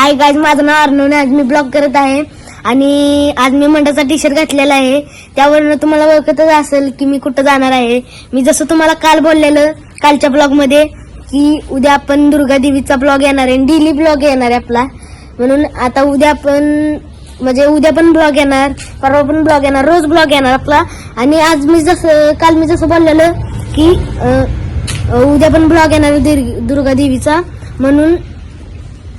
Hi guys, माझं नाव अर्णव आहे. आज मी ब्लॉग करत आहे आणि आज मी मंडळाचा टी शर्ट घातलेला आहे. त्यावरून तुम्हाला ओळखतच असेल की मी कुठं जाणार आहे. मी जसं तुम्हाला काल बोललेलं कालच्या ब्लॉग मध्ये की उद्या आपण दुर्गा देवीचा ब्लॉग येणार आहे, डेली ब्लॉग येणार आहे आपला. म्हणून आता उद्या आपण उद्या पण ब्लॉग येणार, परवा पण ब्लॉग येणार, रोज ब्लॉग येणार आपला. आणि आज मी काल मी जसं बोललेलं की उद्या पण ब्लॉग येणार दुर्गा देवीचा, म्हणून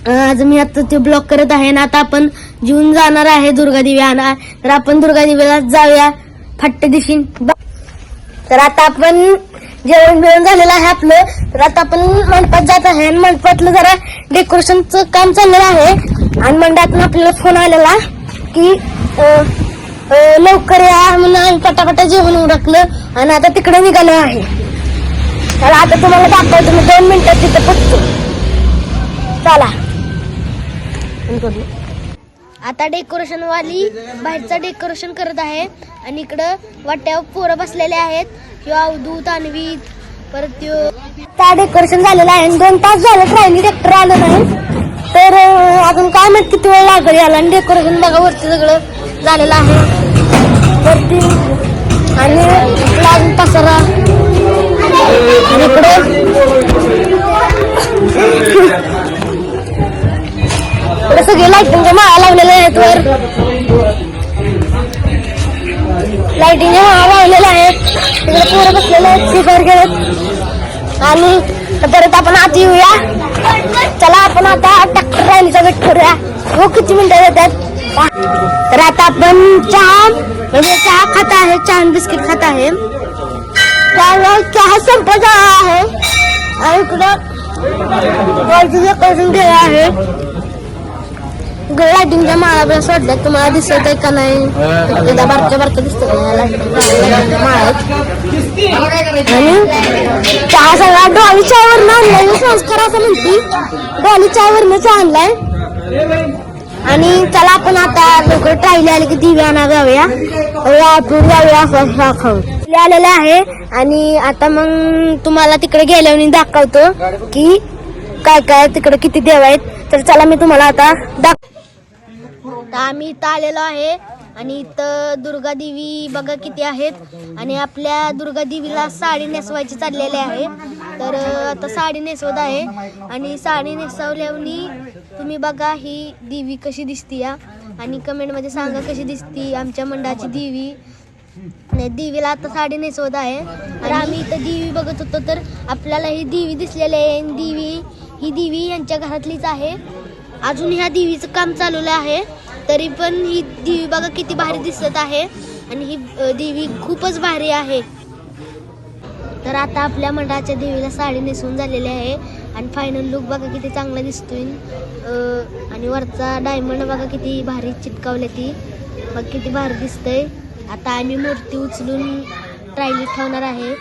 आज मी आता ते ब्लॉग करत आहे. आणि आता आपण जेवून जाणार आहे दुर्गा देवी आणा. तर आपण दुर्गा देवीला जाऊया फट्टे दिवशी. तर आता आपण जेवण बिवण झालेलं आहे आपलं. तर आता आपण मंडपात जात आहे आणि मंडपातलं जरा डेकोरेशनचं काम चाललेलं आहे. आणि मंडपातून आपल्याला फोन आलेला की लवकर या म्हणून आम्ही पटापटा जेवण उरकलं आणि आता तिकडे निघालो आहे. तर आता तुम्हाला दाखवतो, मी 2 मिनिटात तिथे पोहोचतो. चला. आता डेकोरेशन वाली बाहेरचं डेकोरेशन करत आहे आणि इकडं वाट्यावर पोरं बसलेले आहेत. किंवा अवधूत, अन्वित, परत त्या डेकोरेशन झालेलं आहे. 2 तास झाले राहिली, ट्रॅक्टर आलं नाही. तर अजून काय माहित किती वेळ लागेल याला. आणि डेकोरेशन बघा वरती सगळं झालेलं आहे वरती. आणि अजून पसारा इकडे सगळे लाइटिंगच्या माळा लावलेल्या आहेत. वर लाइटिंगच्या माळा लावलेल्या आहेत. तिकडे पोरं बसलेले आहेत, शिकार खेळत. आणि परत आपण आत येऊया. चला आपण आता ट्रॅक्टर रॅलीचा वेट करूया. हो किती मिनिटं येतात. तर आता आपण चहा खात आहे, चहा बिस्किट खात आहे. चहा संपत आहे आणि इकडं डेकोरेशन केलं आहे. लाइटिंगच्या माळा सोडल्यात, तुम्हाला दिसत आहे का नाही. एकदा बारक्या बारक्या दिसत माळा. आणि चहा सगळा डॉली चहावरनं आणलाय. संस्कार असं म्हणते, डॉली चहावरनंच आणलाय. आणि चला आपण आता लवकर ट्रायले आले की दिवे आणा जाऊया, आपण जाऊया असं खाऊन आलेलं आहे. आणि आता मग तुम्हाला तिकडे गेल्यावर दाखवतो की काय काय तिकडे किती देव आहेत. तर चला मी तुम्हाला आता आम्ही इथं आलेलो आहे आणि इथं दुर्गा देवी बघा किती आहेत. आणि आपल्या दुर्गा देवीला साडी नेसवायची चाललेली आहे. तर आता साडी नेसवत आहे आणि साडी नेसवल्यावर तुम्ही बघा ही देवी कशी दिसती या. आणि कमेंटमध्ये सांगा कशी दिसती आमच्या मंडळाची देवी. देवीला आता साडी नेसवत आहे. तर आम्ही इथं देवी बघत होतो तर आपल्याला ही देवी दिसलेली आहे. ही देवी यांच्या घरातलीच आहे. अजून ह्या देवीचं काम चालवलं आहे. तरी पण ही देवी बघा किती भारी दिसत आहे आणि ही देवी खूपच भारी आहे. तर आता आपल्या मंडळाच्या देवीला साडी नेसवून झालेली आहे आणि फायनल लुक बघा किती चांगला दिसतोय. आणि वरचा डायमंड बघा किती भारी चिटकावले, ती बघ किती भारी दिसतंय. आता आम्ही मूर्ती उचलून ट्रायली ठेवणार आहे.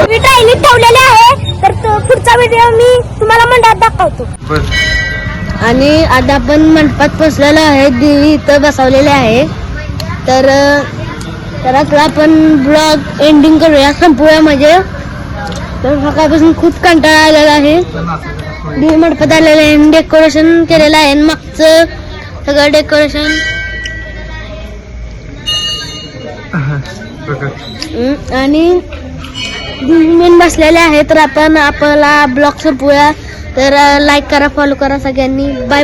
मी ट्रायली ठेवलेले आहे. तर पुढचा व्हिडिओ मी तुम्हाला मंडपात दाखवतो. आणि आता आपण मंडपात पोचलेलो आहे. देवी इथं बसवलेले आहे. तर आता आपण ब्लॉग एंडिंग करूया, संपूया. तर सकाळपासून खूप कंटाळा आलेला आहे. देवी मंडपात आलेलं आहे, डेकोरेशन केलेलं आहे. मागचं सगळं डेकोरेशन आणि मेन बसलेले आहे. तर आपण आपला ब्लॉग संपूया. तर लाईक करा, फॉलो करा सगळ्यांनी. Bye bye.